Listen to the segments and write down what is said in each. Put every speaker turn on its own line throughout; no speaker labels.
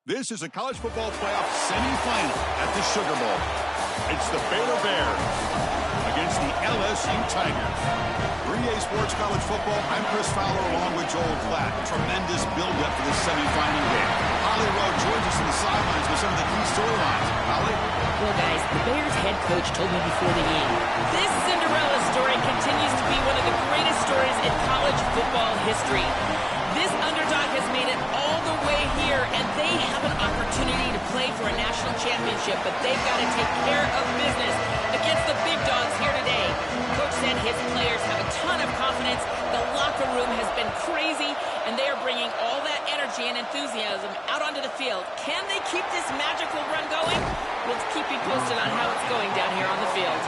This is a college football playoff semifinal at the Sugar Bowl. It's the Baylor Bears against the LSU Tigers. 3A Sports College Football, I'm Chris Fowler along with Joel Klatt. Tremendous build-up for this semifinal game. Holly Rowe joins us on the sidelines with some of the key storylines. Holly?
Well, guys, the Bears head coach told me before the game, this Cinderella story continues to be one of the greatest stories in college football history. This underdog has made it all the way here, and they have an opportunity to play for a national championship, but they've got to take care of business against the big dogs here today. Coach said his players have a ton of confidence. The locker room has been crazy, and they are bringing all that energy and enthusiasm out onto the field. Can they keep this magical run going? We'll keep you posted on how it's going down here on the field.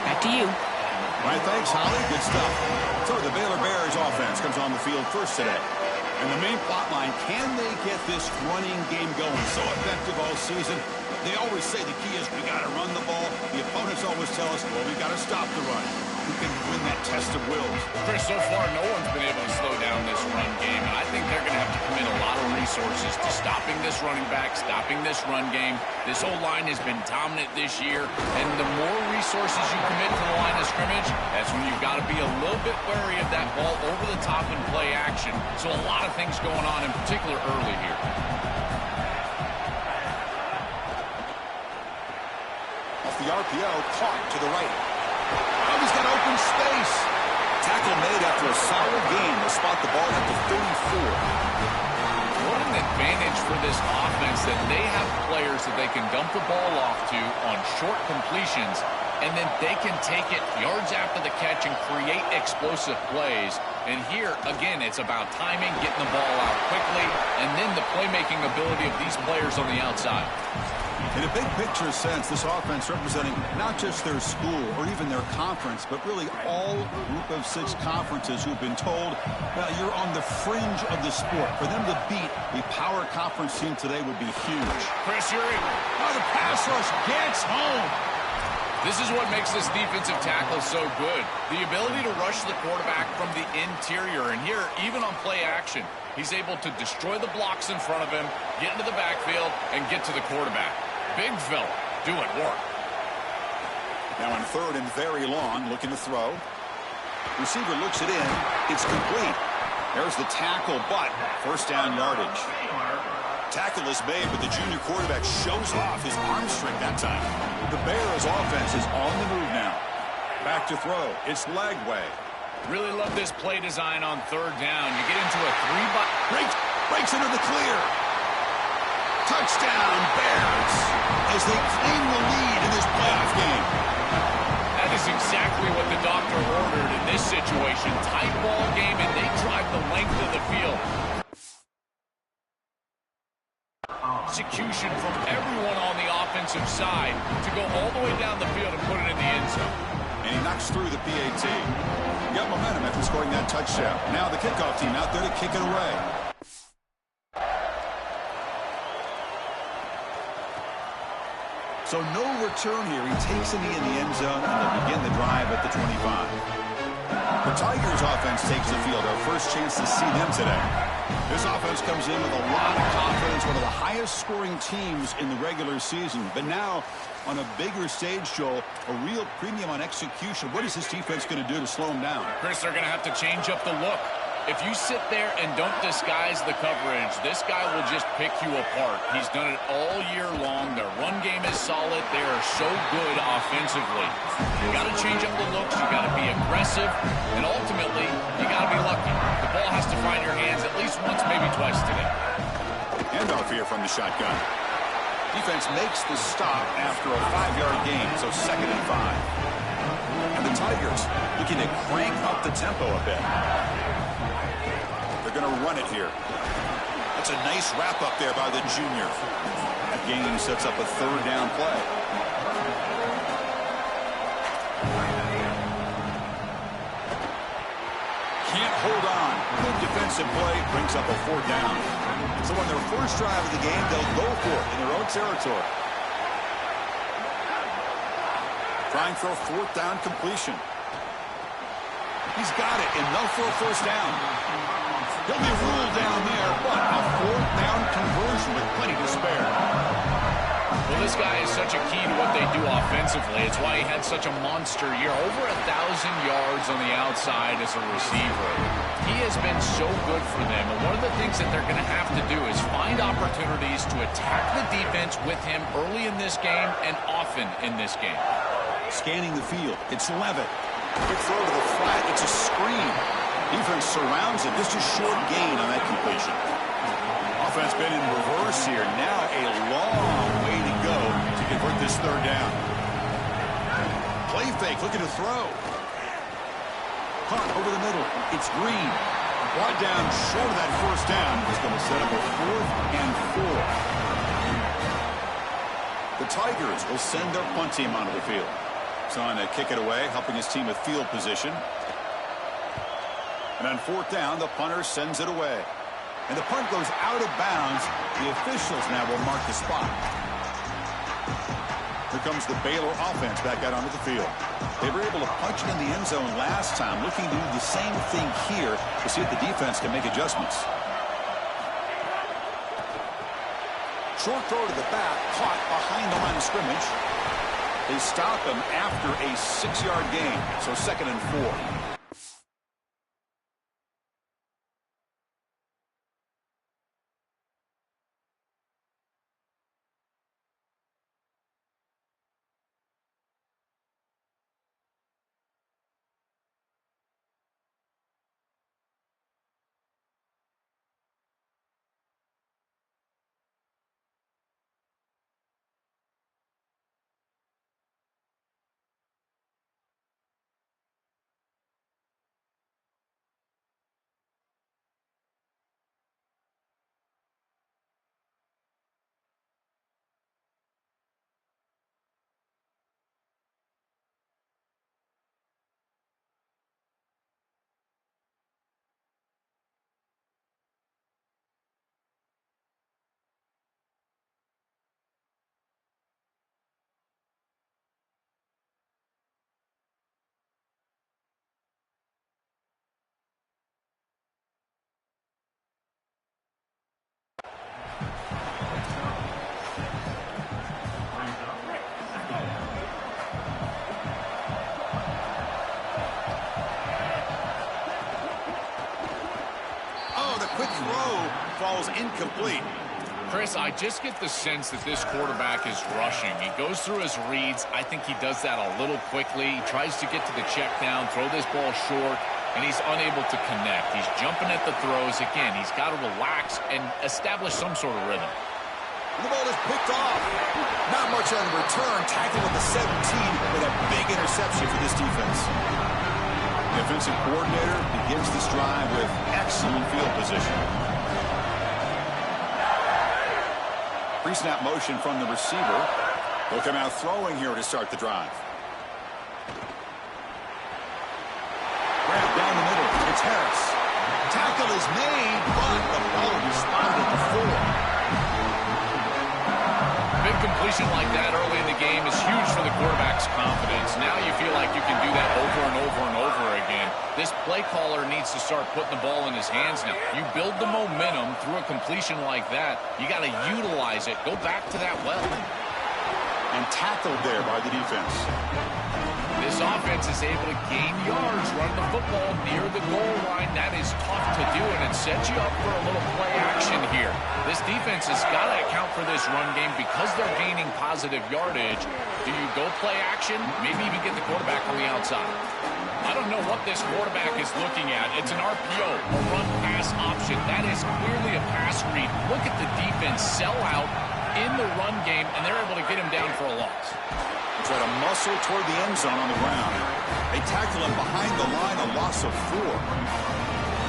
Back to you.
All right, thanks, Holly. Good stuff. So the Baylor Bears offense comes on the field first today. And the main plot line, can they get this running game going? So effective all season. They always say the key is we got to run the ball. The opponents always tell us, well, we got to stop the run. Who can win that test of wills?
Chris, so far, no one's been able to slow down this run game, and I think they're going to have to commit a lot of resources to stopping this running back, stopping this run game. This whole line has been dominant this year, and the more resources you commit to the line of scrimmage, that's when you've got to be a little bit wary of that ball over the top and play action. So a lot of things going on, in particular early here.
Off the RPO, caught to the right. Oh, he's got open space. Tackle made after a solid gain to spot the ball at the 34.
What an advantage for this offense that they have players that they can dump the ball off to on short completions, and then they can take it yards after the catch and create explosive plays. And here, again, it's about timing, getting the ball out quickly, and then the playmaking ability of these players on the outside.
In a big picture sense, this offense representing not just their school or even their conference, but really all group of 6 conferences who've been told, you're on the fringe of the sport. For them to beat a power conference team today would be huge.
Chris, you're in.
Oh, the pass rush gets home.
This is what makes this defensive tackle so good. The ability to rush the quarterback from the interior. And here, even on play action, he's able to destroy the blocks in front of him, get into the backfield, and get to the quarterback. Big fella doing work.
Now on 3rd and very long, looking to throw. Receiver looks it in. It's complete. There's the tackle, but first down yardage. Tackle is made, but the junior quarterback shows off his arm strength that time. The Bears offense is on the move now. Back to throw. It's Lagway.
Really love this play design on 3rd down. You get into a 3-by...
Breaks into the clear. Touchdown, Bears, as they claim the lead in this playoff game.
That is exactly what the doctor ordered in this situation. Tight ball game, and they drive the length of the field. Execution from everyone on the offensive side to go all the way down the field and put it in the end zone.
And he knocks through the PAT. Got momentum after scoring that touchdown. Now the kickoff team out there to kick it away. So no return here. He takes a knee in the end zone, and they'll begin the drive at the 25. The Tigers offense takes the field. Our first chance to see them today. This offense comes in with a lot of confidence, one of the highest scoring teams in the regular season. But now, on a bigger stage, Joel, a real premium on execution. What is this defense going to do to slow them down?
Chris, they're going to have to change up the look. If you sit there and don't disguise the coverage, this guy will just pick you apart. He's done it all year long. Their run game is solid. They are so good offensively. You got to change up the looks. You got to be aggressive. And ultimately, you got to be lucky. The ball has to find your hands at least once, maybe twice today.
Handoff here from the shotgun. Defense makes the stop after a 5-yard gain, so 2nd and 5. And the Tigers looking to crank up the tempo a bit. They're going to run it here. That's a nice wrap up there by the junior. That gain sets up a 3rd down play. Can't hold on. Good defensive play brings up a 4th down. So on their first drive of the game, they'll go for it in their own territory. Trying for a 4th down completion. He's got it, enough for a 1st down. He'll be ruled down there, but a 4th down conversion possession with plenty to spare.
Well, this guy is such a key to what they do offensively. It's why he had such a monster year. Over 1,000 yards on the outside as a receiver. He has been so good for them. And one of the things that they're going to have to do is find opportunities to attack the defense with him early in this game and often in this game.
Scanning the field. It's Levitt. Quick throw to the flat. It's a screen. Defense surrounds it. Just a short gain on that completion. Offense been in reverse here. Now a long way to go to convert this third down. Play fake, looking to throw. Punt over the middle. It's Green. Brought down short of that first down. He's going to set up a 4th and 4. The Tigers will send their punt team onto the field. Trying to kick it away, helping his team with field position. And on 4th down, the punter sends it away. And the punt goes out of bounds. The officials now will mark the spot. Here comes the Baylor offense back out onto the field. They were able to punch it in the end zone last time, looking to do the same thing here to see if the defense can make adjustments. Short throw to the back, caught behind the line of scrimmage. They stop him after a 6-yard gain, so 2nd and 4. Falls incomplete.
Chris, I just get the sense that this quarterback is rushing. He goes through his reads. I think he does that a little quickly. He tries to get to the check down, throw this ball short, and he's unable to connect. He's jumping at the throws. Again, he's got to relax and establish some sort of rhythm.
The ball is picked off. Not much on return. Tackled at the 17 with a big interception for this defense. The offensive coordinator begins this drive with excellent field position. Pre-snap motion from the receiver. He'll come out throwing here to start the drive. Grab down the middle. It's Harris. Tackle is made, but the ball responded to 4.
Big completion like that early in the game is huge for the quarterback's confidence. Now you feel like you can do that over and over and over again. This play caller needs to start putting the ball in his hands now. You build the momentum through a completion like that. You got to utilize it. Go back to that well.
And tackled there by the defense.
This offense is able to gain yards, run the football near the goal line. That is tough to do, and it sets you up for a little play action here. This defense has got to account for this run game because they're gaining positive yardage. Do you go play action? Maybe even get the quarterback on the outside. I don't know what this quarterback is looking at. It's an RPO, a run-pass option. That is clearly a pass read. Look at the defense sell out in the run game, and they're able to get him down for a loss.
Try to muscle toward the end zone on the ground. They tackle him behind the line, a loss of 4.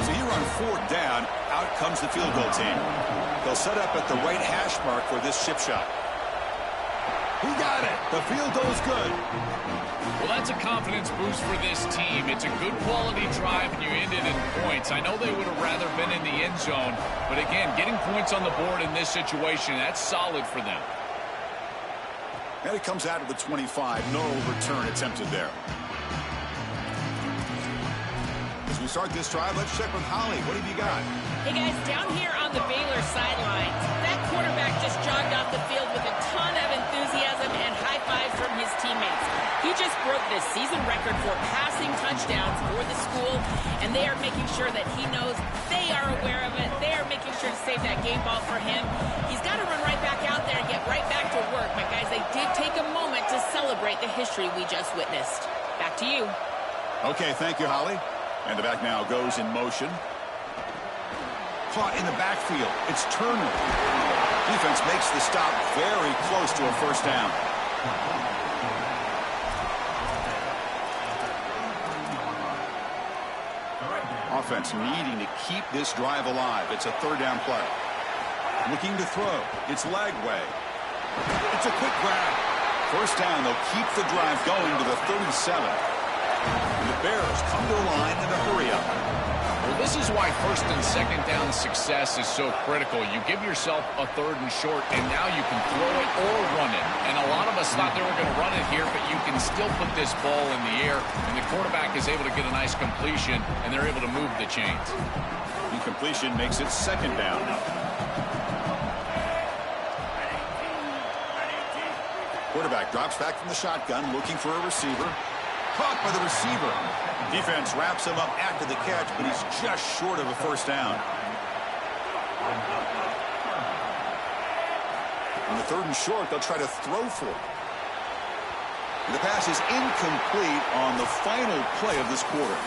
So here on 4th down, out comes the field goal team. They'll set up at the right hash mark for this chip shot. He got it. The field goal is good.
Well, that's a confidence boost for this team. It's a good quality drive, and you end it in points. I know they would have rather been in the end zone, but again, getting points on the board in this situation, that's solid for them.
And it comes out of the 25. No return attempted there. As we start this drive, let's check with Holly. What have you got?
Hey, guys, down here on the Baylor sidelines, that quarterback just jogged off the field with a ton of enthusiasm and high fives from his teammates. He just broke the season record for passing touchdowns for the school, and they are making sure that he knows they are aware of it. They are making sure to save that game ball for him. He's got to run right back out there and get right back to work. But guys, they did take a moment to celebrate the history we just witnessed. Back to you.
Okay, thank you, Holly. And the back now goes in motion. Caught in the backfield. It's Turner. Defense makes the stop very close to a first down. Offense needing to keep this drive alive. It's a third down play. Looking to throw. It's Lagway. It's a quick grab. First down. They'll keep the drive going to the 37. And the Bears come to the line in a hurry-up.
Well, this is why first and second down success is so critical. You give yourself a third and short, and now you can throw it or run it. And a lot of us thought they were going to run it here, but you can still put this ball in the air, and the quarterback is able to get a nice completion, and they're able to move the chains.
Incompletion makes it second down. Quarterback drops back from the shotgun, looking for a receiver. Caught by the receiver. Defense wraps him up after the catch, but he's just short of a first down. On the third and short, they'll try to throw for it. And the pass is incomplete on the final play of this quarter.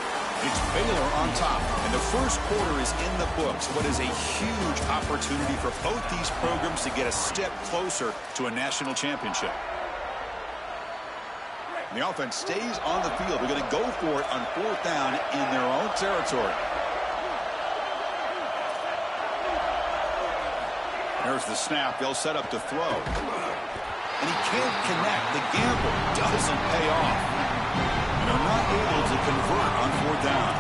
It's Baylor on top, and the first quarter is in the books. What is a huge opportunity for both these programs to get a step closer to a national championship. The offense stays on the field. They're going to go for it on fourth down in their own territory. There's the snap. They'll set up to throw. And he can't connect. The gamble doesn't pay off. And they're not able to convert on fourth down.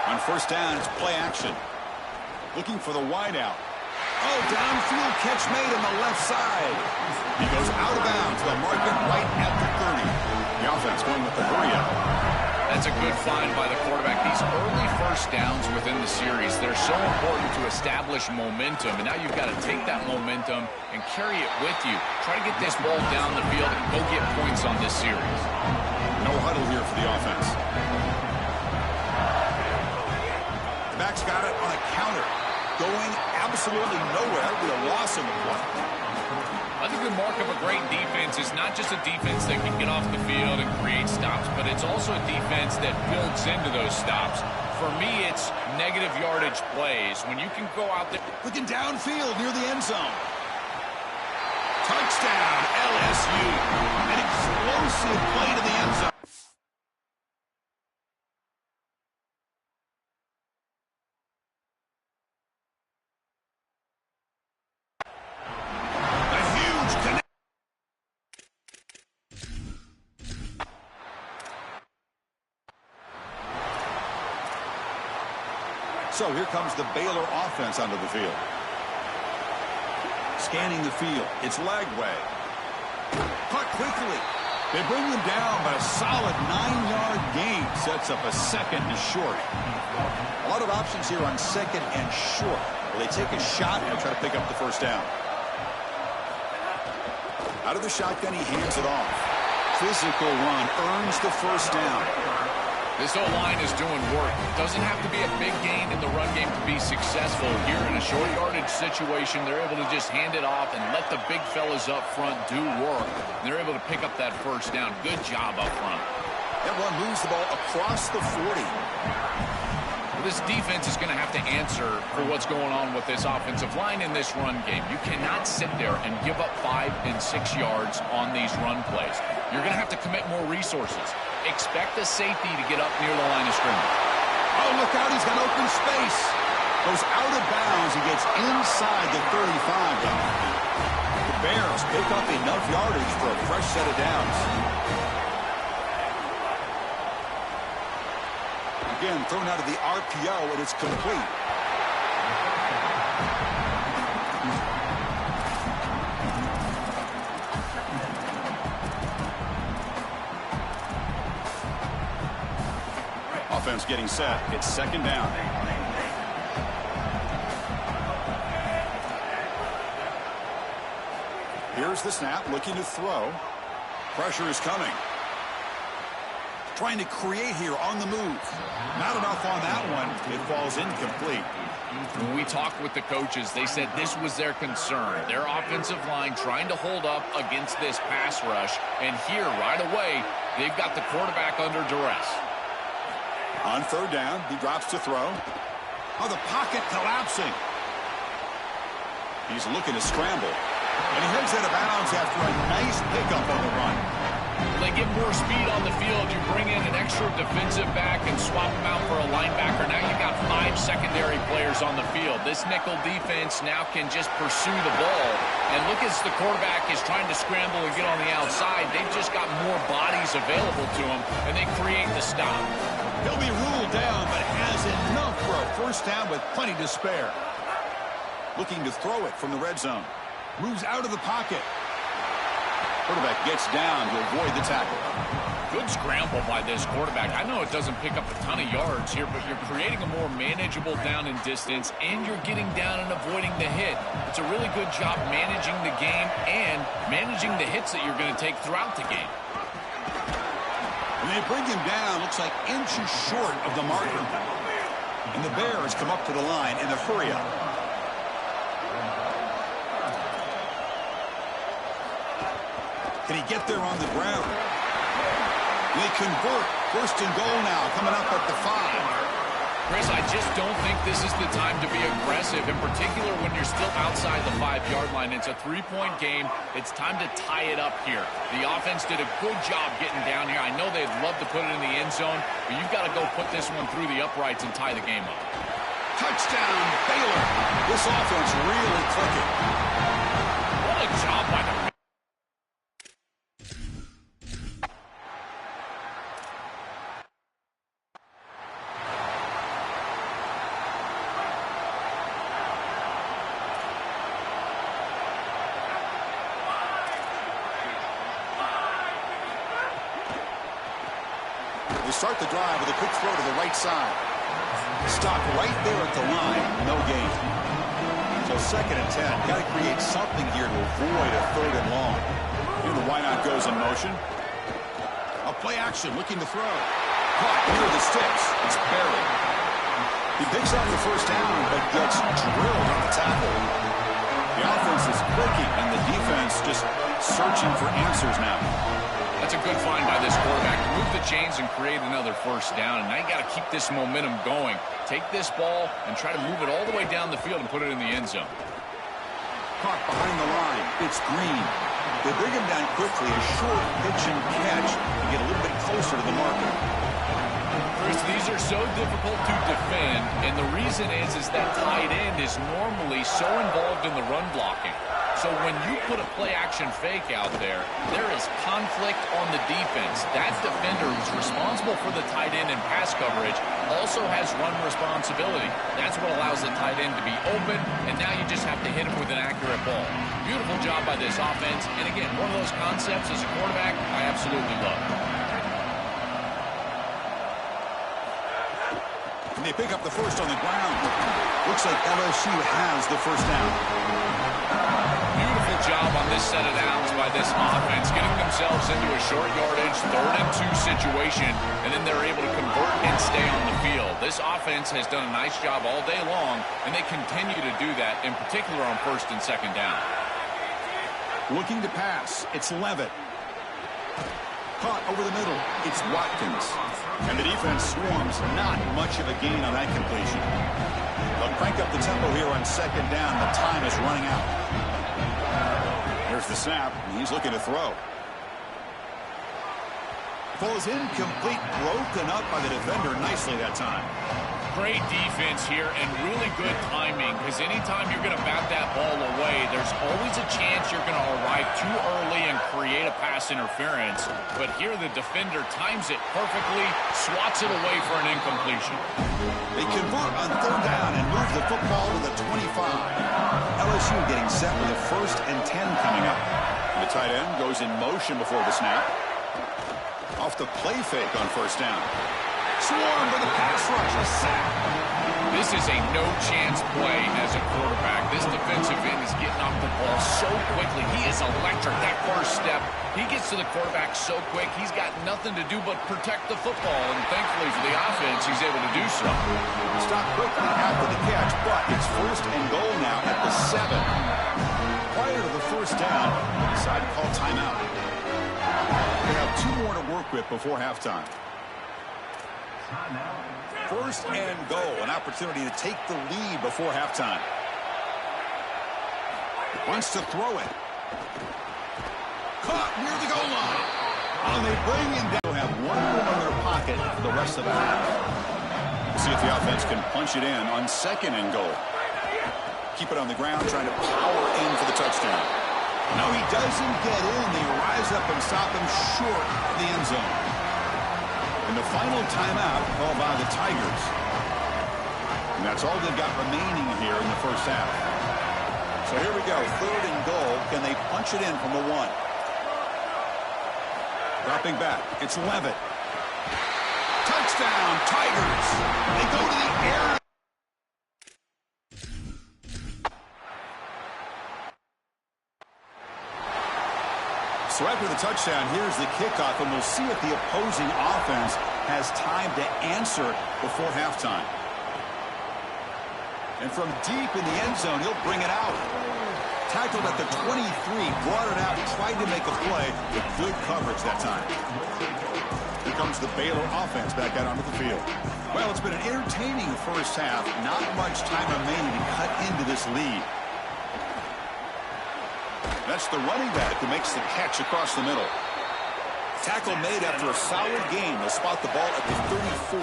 On first down, it's play action. Looking for the wideout. Oh, downfield catch made on the left side. He goes out of bounds. They'll mark it right at the 30. The offense going with the hurry-up.
That's a good find by the quarterback. These early first downs within the series, they're so important to establish momentum. And now you've got to take that momentum and carry it with you. Try to get this ball down the field and go get points on this series.
No huddle here for the offense. The back's got it on a counter. Going absolutely nowhere with a loss of the play.
I think the mark of a great defense is not just a defense that can get off the field and create stops, but it's also a defense that builds into those stops. For me, it's negative yardage plays. When you can go out there.
Looking downfield near the end zone. Touchdown, LSU. An explosive play to the end zone. So here comes the Baylor offense onto the field. Scanning the field. It's Lagway. Caught quickly. They bring them down, but a solid 9-yard gain sets up a second and short. A lot of options here on second and short. Will they take a shot and try to pick up the first down? Out of the shotgun, he hands it off. Physical run earns the first down.
This O-line is doing work. Doesn't have to be a big gain in the run game to be successful. Here in a short yardage situation, they're able to just hand it off and let the big fellas up front do work. They're able to pick up that first down. Good job up front.
That one moves the ball across the 40.
This defense is going to have to answer for what's going on with this offensive line in this run game. You cannot sit there and give up 5 and 6 yards on these run plays. You're going to have to commit more resources. Expect the safety to get up near the line of scrimmage.
Oh, look out. He's got open space. Goes out of bounds. He gets inside the 35, though. The Bears pick up enough yardage for a fresh set of downs. Again, thrown out of the RPO, and it's complete. Offense getting set. It's second down. Here's the snap, looking to throw. Pressure is coming. Trying to create here on the move. Not enough on that one. It falls incomplete.
When we talked with the coaches, they said this was their concern. Their offensive line trying to hold up against this pass rush. And here, right away, they've got the quarterback under duress.
On third down, he drops to throw. Oh, the pocket collapsing. He's looking to scramble. And he heads out of bounds after a nice pickup on the run.
They get more speed on the field. You bring in an extra defensive back and swap him out for a linebacker. Now you've got 5 secondary players on the field. This nickel defense now can just pursue the ball. And look, as the quarterback is trying to scramble and get on the outside, they've just got more bodies available to him, and they create the stop.
He'll be ruled down, but has enough for a first down with plenty to spare. Looking to throw it from the red zone. Moves out of the pocket. Quarterback gets down to avoid the tackle.
Good scramble by this quarterback. I know it doesn't pick up a ton of yards here, but you're creating a more manageable down and distance, and you're getting down and avoiding the hit. It's a really good job managing the game and managing the hits that you're going to take throughout the game.
When they bring him down, looks like inches short of the marker. And the Bears come up to the line in the hurry-up. Can he get there on the ground? They convert. First and goal now, coming up at the 5.
Chris, I just don't think this is the time to be aggressive, in particular when you're still outside the 5-yard line. It's a 3-point game. It's time to tie it up here. The offense did a good job getting down here. I know they'd love to put it in the end zone, but you've got to go put this one through the uprights and tie the game up.
Touchdown, Baylor. This offense really clicking.
What a job by the
They start the drive with a quick throw to the right side. Stop right there at the line. No gain. So 2nd and 10. Got to create something here to avoid a 3rd and long. And the wideout goes in motion. A play action looking to throw. Caught near the sticks. It's buried. He picks up the first down but gets drilled on the tackle. The offense is clicking and the defense just searching for answers now.
That's a good find by this quarterback to move the chains and create another first down. And now you got to keep this momentum going. Take this ball and try to move it all the way down the field and put it in the end zone.
Caught behind the line. It's Green. They bring him down quickly. A short pitch and catch to get a little bit closer to the marker.
Chris, these are so difficult to defend, and the reason is that tight end is normally so involved in the run blocking. So when you put a play-action fake out there, there is conflict on the defense. That defender who's responsible for the tight end and pass coverage also has run responsibility. That's what allows the tight end to be open, and now you just have to hit him with an accurate ball. Beautiful job by this offense, and again, one of those concepts as a quarterback I absolutely love.
And they pick up the first on the ground. Looks like LSU has the first down.
Beautiful job on this set of downs by this offense, getting themselves into a short yardage, 3rd and 2 situation, and then they're able to convert and stay on the field. This offense has done a nice job all day long, and they continue to do that, in particular on 1st and 2nd down.
Looking to pass. It's Levitt. Caught over the middle. It's Watkins. And the defense swarms. Not much of a gain on that completion. They'll crank up the tempo here on 2nd down. The time is running out. Here's the snap. He's looking to throw. Falls incomplete. Broken up by the defender nicely that time.
Great defense here and really good timing, because anytime you're going to bat that ball away, there's always a chance you're going to arrive too early and create a pass interference. But here the defender times it perfectly, swats it away for an incompletion.
They convert on 3rd down and move the football to the 25. LSU getting set with a 1st and 10 coming up. The tight end goes in motion before the snap. Off the play fake on 1st down. Swarmed by the pass rush. A sack.
This is a no-chance play as a quarterback. This defensive end is getting off the ball so quickly. He is electric. That first step, he gets to the quarterback so quick, he's got nothing to do but protect the football. And thankfully for the offense, he's able to do so.
Stop quickly after the catch, but it's first and goal now at the 7. Prior to the first down, they decide to call timeout. They have 2 more to work with before halftime. First and goal, an opportunity to take the lead before halftime. Wants to throw it. Caught near the goal line. And they bring him down. They'll have 1 more in their pocket for the rest of the half. We'll see if the offense can punch it in on second and goal. Keep it on the ground, trying to power in for the touchdown. No, he doesn't get in. They rise up and stop him short of the end zone. And the final timeout called by the Tigers. And that's all they've got remaining here in the first half. So here we go, third and goal. Can they punch it in from the 1? Dropping back, it's Levitt. Touchdown, Tigers. They go to the air. So after the touchdown, here's the kickoff, and we'll see if the opposing offense has time to answer before halftime. And from deep in the end zone, he'll bring it out. Tackled at the 23, brought it out, tried to make a play with good coverage that time. Here comes the Baylor offense back out onto the field. Well, it's been an entertaining first half. Not much time remaining to cut into this lead. That's the running back who makes the catch across the middle. Tackle made after a solid gain. They'll spot the ball at the 34.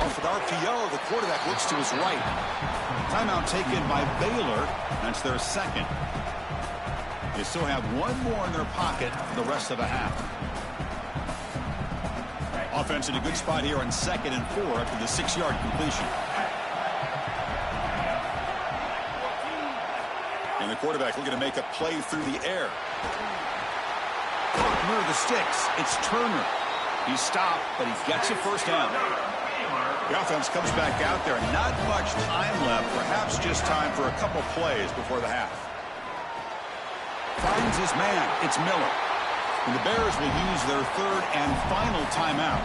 Off with RPO, the quarterback looks to his right. Timeout taken by Baylor. That's their second. They still have 1 more in their pocket for the rest of the half. Offense in a good spot here on 2nd and 4 after the 6-yard completion. And the quarterback looking to make a play through the air. Near the sticks. It's Turner. He's stopped, but he gets a first down. The offense comes back out there. Not much time left. Perhaps just time for a couple plays before the half. Finds his man. It's Miller. And the Bears will use their 3rd and final timeout.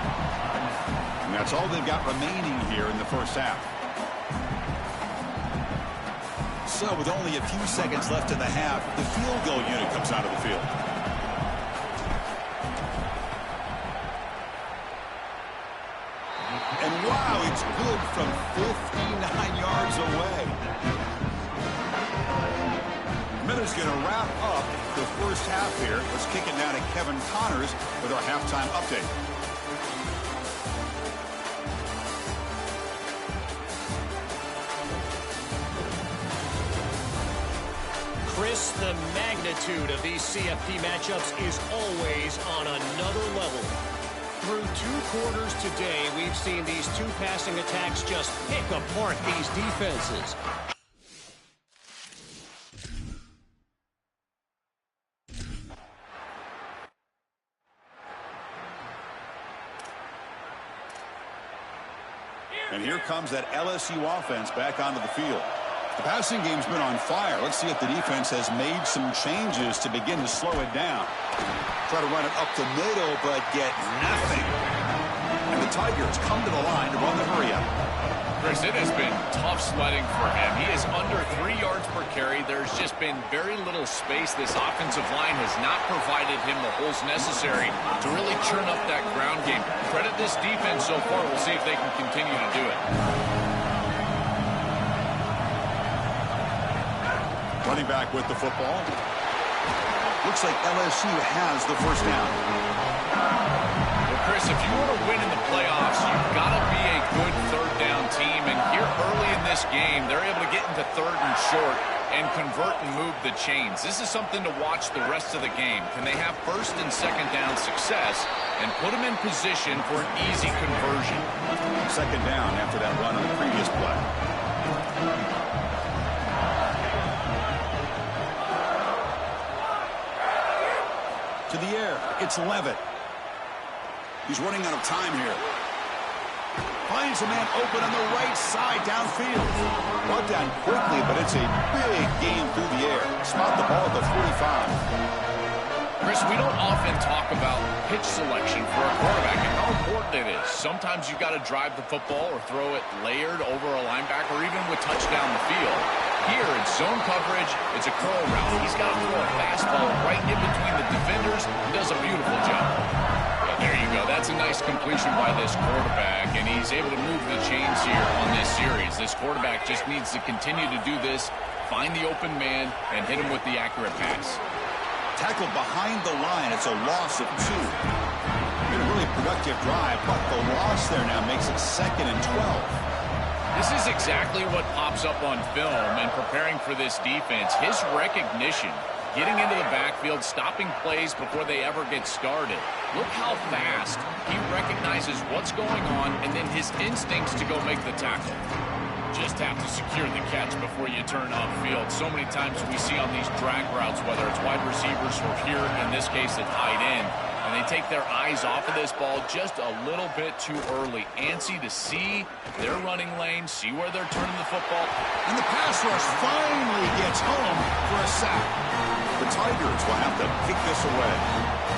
And that's all they've got remaining here in the first half. So with only a few seconds left in the half, the field goal unit comes out of the field. And wow, it's good from 59 yards away. Miller's going to wrap up the first half here. Let's kick it down to Kevin Connors with our halftime update.
Chris, the magnitude of these CFP matchups is always on another level. Through 2 quarters today, we've seen these 2 passing attacks just pick apart these defenses.
And here comes that LSU offense back onto the field. The passing game's been on fire. Let's see if the defense has made some changes to begin to slow it down. Try to run it up the middle, but get nothing. And the Tigers come to the line to run the hurry up.
Chris, it has been tough sledding for him. He is under 3 yards per carry. There's just been very little space. This offensive line has not provided him the holes necessary to really churn up that ground game. Credit this defense so far. We'll see if they can continue to do it.
Running back with the football. Looks like LSU has the first down.
Well, Chris, if you want to win in the playoffs, you've got to be a good third down team. And here early in this game, they're able to get into 3rd and short and convert and move the chains. This is something to watch the rest of the game. Can they have 1st and 2nd down success and put them in position for an easy conversion?
2nd down after that run on the previous play. To the air, it's Levitt. He's running out of time here. finds a man open on the right side downfield. Brought down quickly, but it's a big gain through the air. Spot the ball at the 45.
Chris, we don't often talk about pitch selection for a quarterback and how important it is. Sometimes you've got to drive the football or throw it layered over a linebacker or even with touch down the field. Here, it's zone coverage. It's a curl route. He's got to throw a fastball right in between the defenders. He does a beautiful job. There you go. That's a nice completion by this quarterback, and he's able to move the chains here on this series. This quarterback just needs to continue to do this, find the open man, and hit him with the accurate pass.
Tackled behind the line. It's a loss of 2. Been a really productive drive, but the loss there now makes it 2nd and 12.
This is exactly what pops up on film and preparing for this defense. His recognition, getting into the backfield, stopping plays before they ever get started. Look how fast he recognizes what's going on and then his instincts to go make the tackle. Just have to secure the catch before you turn upfield. So many times we see on these drag routes, whether it's wide receivers or here, in this case, a tight end, and they take their eyes off of this ball just a little bit too early. Antsy to see their running lane, see where they're turning the football.
And the pass rush finally gets home for a sack. The Tigers will have to kick this away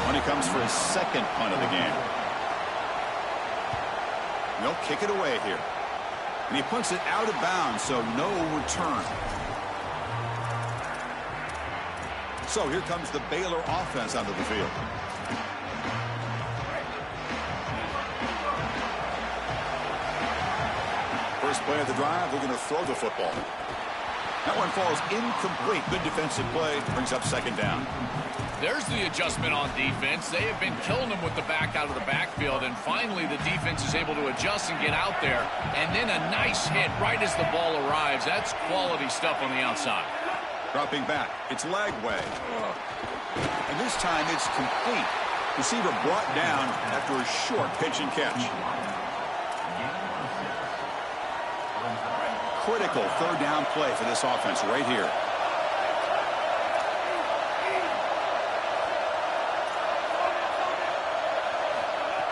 when he comes for his 2nd punt of the game. They'll kick it away here. And he punts it out of bounds, so no return. So here comes the Baylor offense onto the field. First play of the drive, they're going to throw the football. That one falls incomplete. Good defensive play. Brings up 2nd down.
There's the adjustment on defense. They have been killing them with the back out of the backfield, and finally the defense is able to adjust and get out there. And then a nice hit right as the ball arrives. That's quality stuff on the outside.
Dropping back. It's Lagway. And this time it's complete. Receiver brought down after a short pitch and catch. Critical 3rd down play for this offense right here.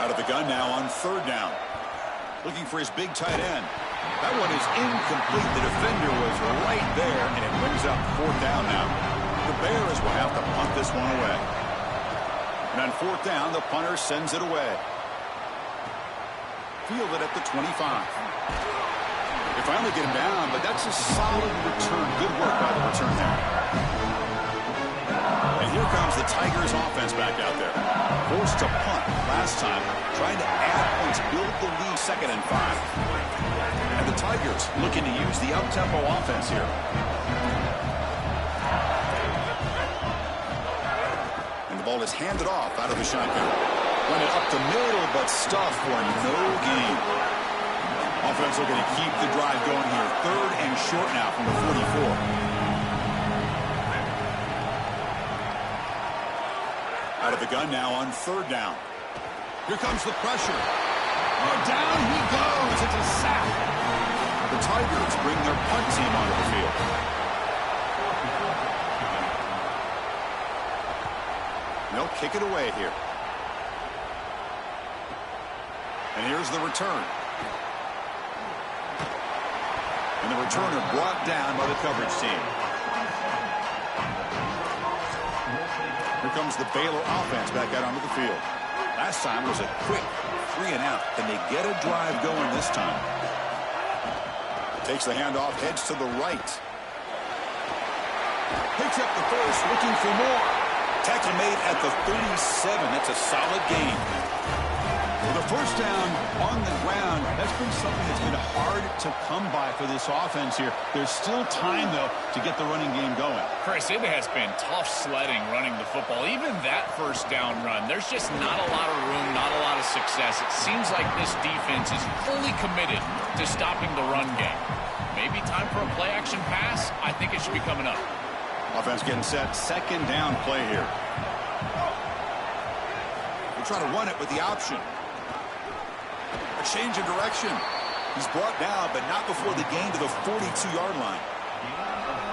Out of the gun now on 3rd down. Looking for his big tight end. That one is incomplete. The defender was right there, and it brings up 4th down now. The Bears will have to punt this one away. And on 4th down, the punter sends it away. Fielded at the 25. They finally get him down, but that's a solid return. Good work by the return there. And here comes the Tigers offense back out there. Forced to punt last time, trying to add points, build the lead 2nd and 5. And the Tigers looking to use the up-tempo offense here. And the ball is handed off out of the shotgun. Run it up the middle, but stuffed for no gain. Offense looking to keep the drive going here. 3rd and short now from the 44. Out of the gun now on 3rd down. Here comes the pressure. Oh, down he goes. It's a sack. The Tigers bring their punt team onto the field. They'll kick it away here. And here's the return. And the returner brought down by the coverage team. Here comes the Baylor offense back out onto the field. Last time was a quick 3 and out. Can they get a drive going this time? Takes the handoff, heads to the right. Picks up the first, looking for more. Tackle made at the 37. That's a solid gain. With a 1st down on the ground, that's been something that's been hard to come by for this offense here. There's still time, though, to get the running game going.
Chris, it has been tough sledding running the football. Even that 1st down run, there's just not a lot of room, not a lot of success. It seems like this defense is fully committed to stopping the run game. Maybe time for a play-action pass? I think it should be coming up.
Offense getting set. 2nd down play here. We'll try to run it with the option. A change of direction. He's brought down, but not before the gain to the 42-yard line.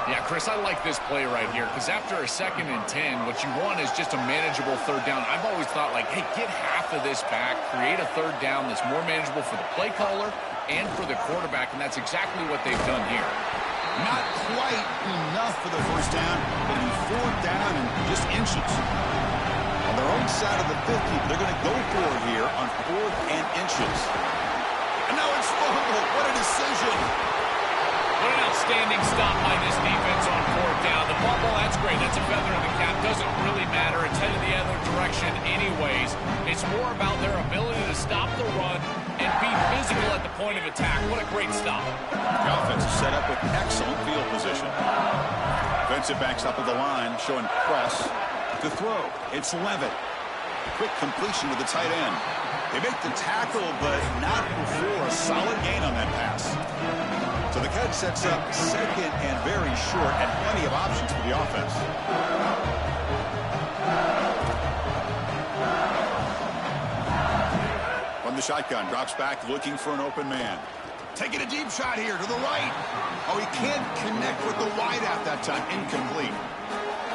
Yeah, Chris, I like this play right here because after a 2nd and 10, what you want is just a manageable 3rd down. I've always thought, like, hey, get half of this back, create a 3rd down that's more manageable for the play caller and for the quarterback, and that's exactly what they've done here.
Not quite enough for the 1st down, but it'll be 4th down and just inches. On their own side of the 50, they're going to go for it here on 4th and inches. And now it's fumbled. What a decision.
What an outstanding stop by this defense on 4th down. The fumble, that's great. That's a feather in the cap. Doesn't really matter. It's headed the other direction anyways. It's more about their ability to stop the run and be physical at the point of attack. What a great stop.
The offense is set up with excellent field position. Defensive backs up at the line, showing press. To throw, it's Levitt. Quick completion to the tight end. They make the tackle, but not before a solid gain on that pass. So the catch sets up 2nd and very short, and plenty of options for the offense. From the shotgun, drops back, looking for an open man. Taking a deep shot here to the right. Oh, he can't connect with the wideout that time. Incomplete.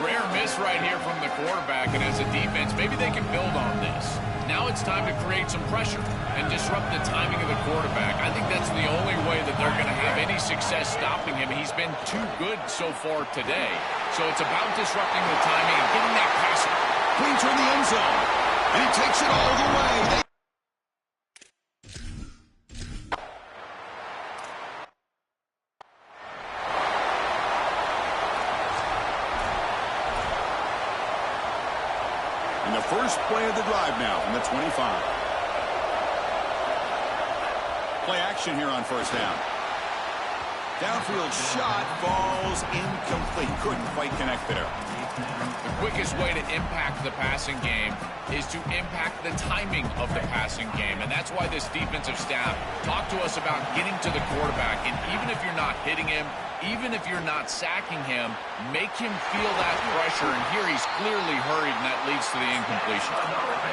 Rare miss right here from the quarterback, and as a defense, maybe they can build on this. Now it's time to create some pressure and disrupt the timing of the quarterback. I think that's the only way that they're going to have any success stopping him. He's been too good so far today. So it's about disrupting the timing and getting that pass.
Clean toward the end zone. And he takes it all the way. The first play of the drive now from the 25. Play action here on 1st down. Downfield shot falls incomplete. Couldn't quite connect there.
The quickest way to impact the passing game is to impact the timing of the passing game. And that's why this defensive staff talked to us about getting to the quarterback. And even if you're not hitting him, even if you're not sacking him, make him feel that pressure. And here he's clearly hurried, and that leads to the incompletion.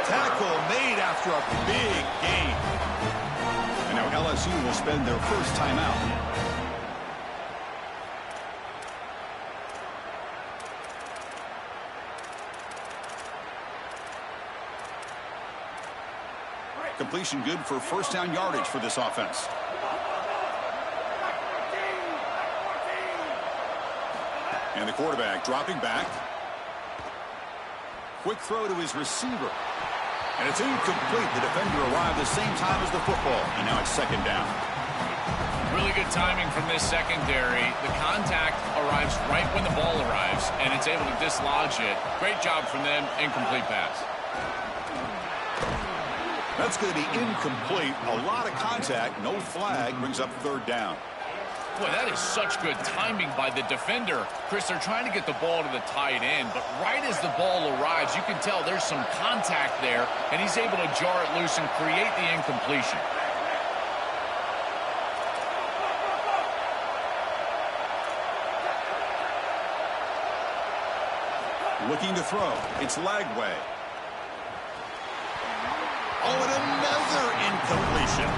Tackle made after a big gain. And now LSU will spend their first timeout. Completion good for 1st down yardage for this offense. And the quarterback dropping back. Quick throw to his receiver. And it's incomplete. The defender arrived the same time as the football. And now it's 2nd down.
Really good timing from this secondary. The contact arrives right when the ball arrives, and it's able to dislodge it. Great job from them. Incomplete pass.
That's going to be incomplete. A lot of contact. No flag. Brings up 3rd down.
Boy, that is such good timing by the defender. Chris, they're trying to get the ball to the tight end, but right as the ball arrives, you can tell there's some contact there, and he's able to jar it loose and create the incompletion.
Looking to throw. It's Lagway. Oh, and another incompletion.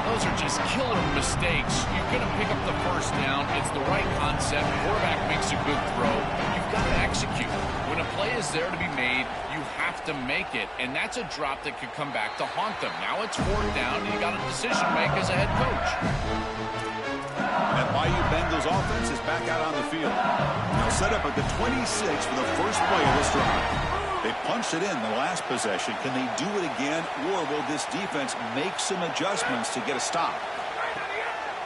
Those are just killer mistakes. You're going to pick up the 1st down. It's the right concept. Quarterback makes a good throw. You've got to execute. When a play is there to be made, you have to make it. And that's a drop that could come back to haunt them. Now it's 4th down, and you got a decision to make as a head coach.
That Bayou Bengals offense is back out on the field. Now set up at the 26 for the first play of this drive. They punched it in the last possession. Can they do it again, or will this defense make some adjustments to get a stop?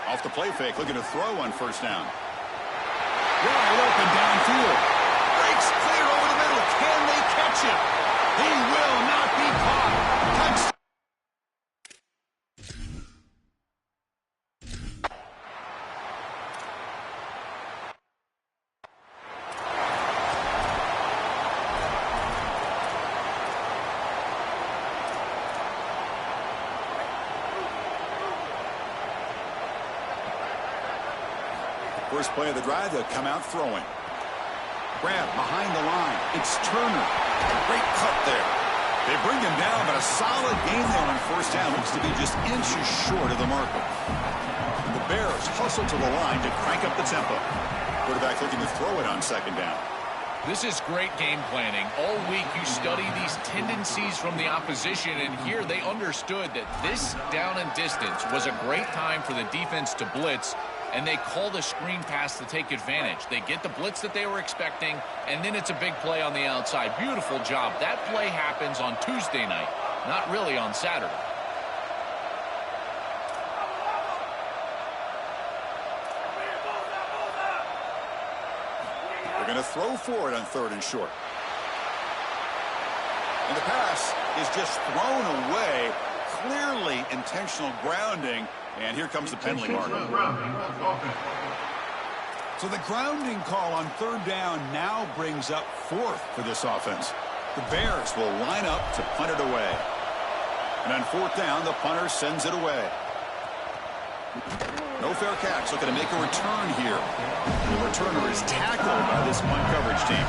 Off the play fake, looking to throw on 1st down. Wide open downfield. Breaks clear over the middle. Can they catch him? He will not be caught. Touchdown. First play of the drive, they'll come out throwing. Grab behind the line. It's Turner. Great cut there. They bring him down, but a solid gain there on 1st down. Looks to be just inches short of the marker. The Bears hustle to the line to crank up the tempo. Quarterback looking to throw it on second down.
This is great game planning. All week you study these tendencies from the opposition, and here they understood that this down and distance was a great time for the defense to blitz, and they called a screen pass to take advantage. They get the blitz that they were expecting, and then it's a big play on the outside. Beautiful job. That play happens on Tuesday night, not really on Saturday.
They're going to throw for it on 3rd and short. And the pass is just thrown away. Clearly intentional grounding. And here comes the penalty mark. So the grounding call on 3rd down now brings up 4th for this offense. The Bears will line up to punt it away. And on 4th down, the punter sends it away. No fair catch. Looking to make a return here. The returner is tackled by this punt coverage team.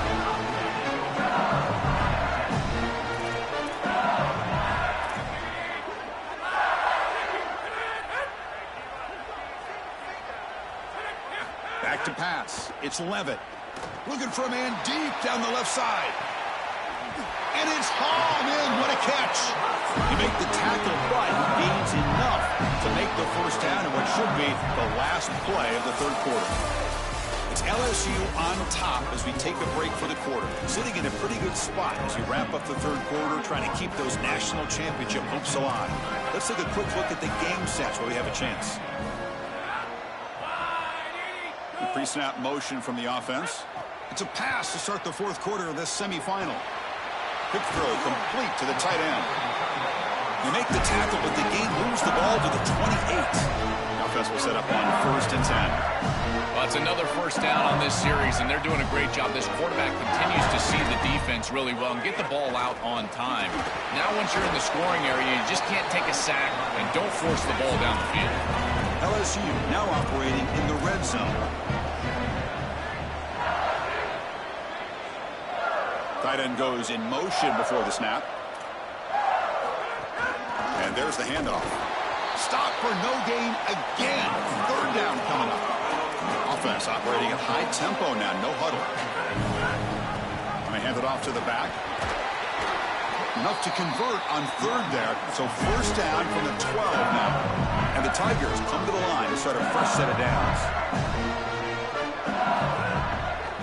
Back to pass. It's Levitt. Looking for a man deep down the left side. And it's hauled in. What a catch. He made the tackle, but he gains enough to make the first down in what should be the last play of the 3rd quarter. It's LSU on top as we take a break for the quarter. Sitting in a pretty good spot as we wrap up the 3rd quarter, trying to keep those national championship hopes alive. Let's take a quick look at the game sets where we have a chance. The pre-snap motion from the offense. It's a pass to start the 4th quarter of this semifinal. Quick throw complete to the tight end. They make the tackle, but the game moves the ball to the 28. The offense will set up on 1st and 10.
Well, it's another first down on this series, and they're doing a great job. This quarterback continues to see the defense really well and get the ball out on time. Now once you're in the scoring area, you just can't take a sack and don't force the ball down the field.
LSU now operating in the red zone. Tight end goes in motion before the snap. And there's the handoff. Stop for no gain again. 3rd down coming up. Offense operating at high tempo now. No huddle. Going to hand it off to the back. Enough to convert on 3rd there. So 1st down from the 12 now. And the Tigers come to the line to start a fresh set of downs.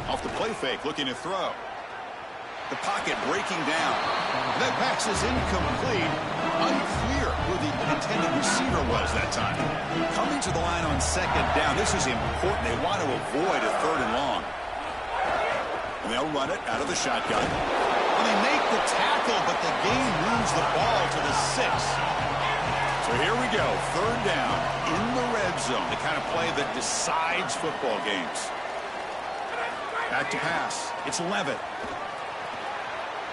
Off the play fake, looking to throw. The pocket breaking down. That pass is incomplete. Unclear who the intended receiver was that time. Coming to the line on 2nd down. This is important. They want to avoid a 3rd and long. And they'll run it out of the shotgun. And they make the tackle, but the game moves the ball to the 6. So here we go. 3rd down in the red zone. The kind of play that decides football games. Back to pass. It's Levitt.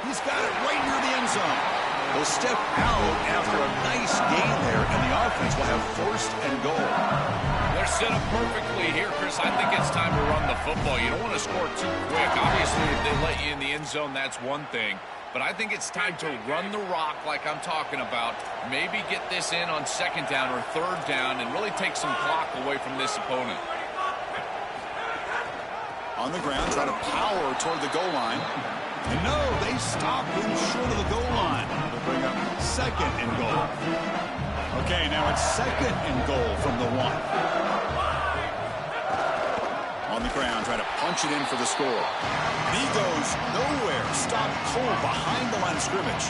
He's got it right near the end zone. They'll step out after a nice gain there, and the offense will have 1st and goal.
They're set up perfectly here, Chris. I think it's time to run the football. You don't want to score too quick. Obviously, if they let you in the end zone, that's one thing. But I think it's time to run the rock like I'm talking about. Maybe get this in on 2nd down or 3rd down and really take some clock away from this opponent.
On the ground, trying to power toward the goal line. And no, they stop him short of the goal line. They'll bring up 2nd and goal. Okay, now it's 2nd and goal from the 1. On the ground, trying to punch it in for the score. And he goes nowhere. Stop cold behind the line of scrimmage.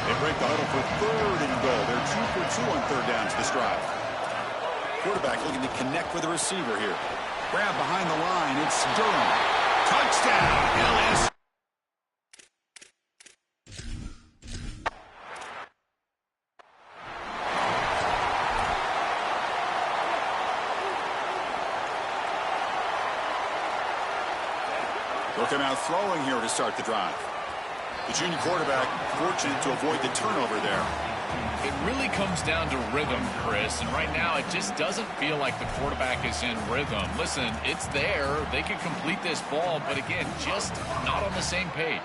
They break the huddle for 3rd and goal. They're 2 for 2 on 3rd downs this drive. Quarterback looking to connect with the receiver here. Grab behind the line. It's Durham. Touchdown, LSU. Looking out throwing here to start the drive. The junior quarterback fortunate to avoid the turnover there.
It really comes down to rhythm, Chris, and right now it just doesn't feel like the quarterback is in rhythm. Listen, it's there. They can complete this ball, but again, just not on the same page.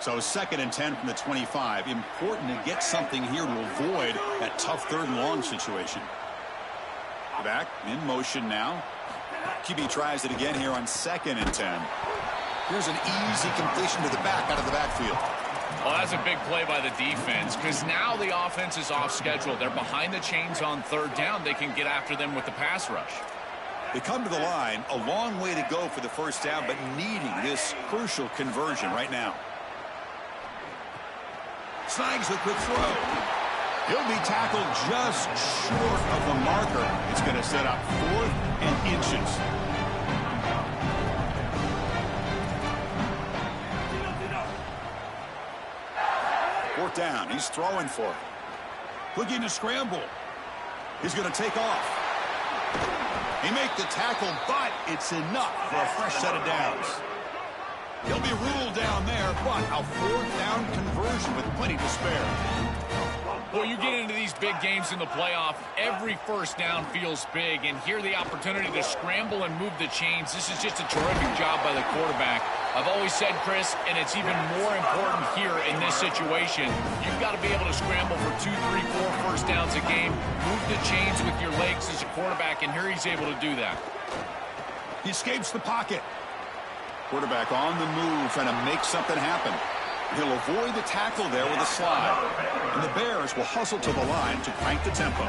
So 2nd and 10 from the 25. Important to get something here to avoid that tough 3rd and long situation. Back in motion now. QB tries it again here on 2nd and 10. Here's an easy completion to the back out of the backfield.
Well, that's a big play by the defense because now the offense is off schedule. They're behind the chains on 3rd down. They can get after them with the pass rush.
They come to the line, a long way to go for the 1st down, but needing this crucial conversion right now. Snags the quick throw. He'll be tackled just short of the marker. It's going to set up 4th and inches. Fourth down. He's throwing for it. Looking to scramble. He's going to take off. He makes the tackle, but it's enough for a fresh set of downs. He'll be ruled down there, but a 4th down conversion with plenty to spare.
Well, you get into these big games in the playoff, every 1st down feels big, and here the opportunity to scramble and move the chains. This is just a terrific job by the quarterback. I've always said, Chris, and it's even more important here in this situation, you've got to be able to scramble for 2, 3, 4 1st downs a game, move the chains with your legs as a quarterback, and here he's able to do that.
He escapes the pocket. Quarterback on the move, trying to make something happen. He'll avoid the tackle there with a slide. And the Bears will hustle to the line to crank the tempo.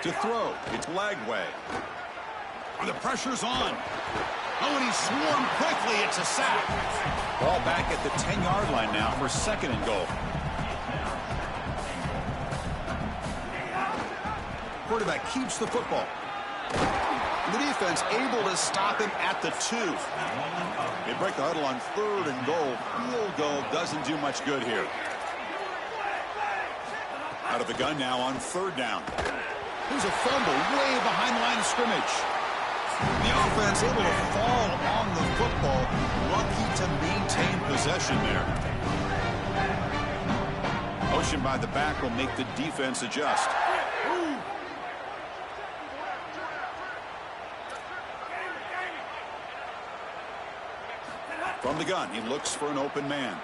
To throw, it's Lagway. The pressure's on. Oh, and he's swarmed quickly. It's a sack. Ball back at the 10-yard line now for 2nd and goal. Quarterback keeps the football. The defense able to stop him at the 2. They break the huddle on 3rd and goal. Field goal doesn't do much good here. Out of the gun now on 3rd down. There's a fumble way behind the line of scrimmage. The offense able to fall on the football. Lucky to maintain possession there. Motion by the back will make the defense adjust. From the gun, he looks for an open man.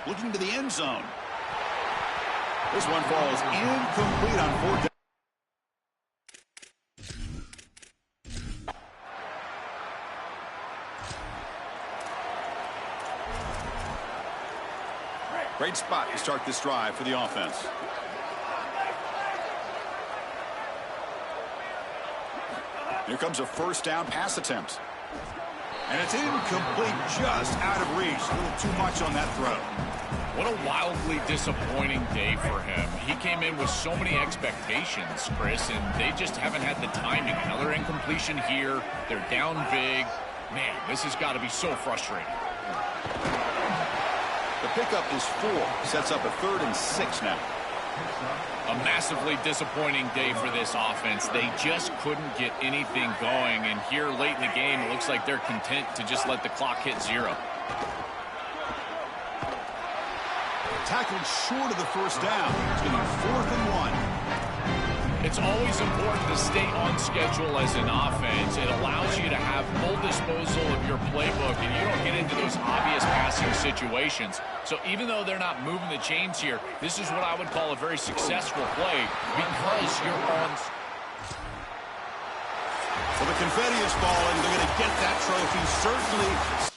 Looking to the end zone. This one falls incomplete on 4th down. Great spot to start this drive for the offense. Here comes a 1st down pass attempt. And it's incomplete, just out of reach. A little too much on that throw.
What a wildly disappointing day for him. He came in with so many expectations, Chris, and they just haven't had the timing. Another incompletion here. They're down big. Man, this has got to be so frustrating.
The pickup is 4. Sets up a 3rd and 6 now.
A massively disappointing day for this offense. They just couldn't get anything going, and here late in the game, it looks like they're content to just let the clock hit 0.
Tackled short of the 1st down. It's going to be 4th and 1.
It's always important to stay on schedule as an offense. It allows you to have full disposal of your playbook, and you don't get into those obvious passing situations. So even though they're not moving the chains here, this is what I would call a very successful play because you're on.
So the confetti is falling. They're going to get that trophy. Certainly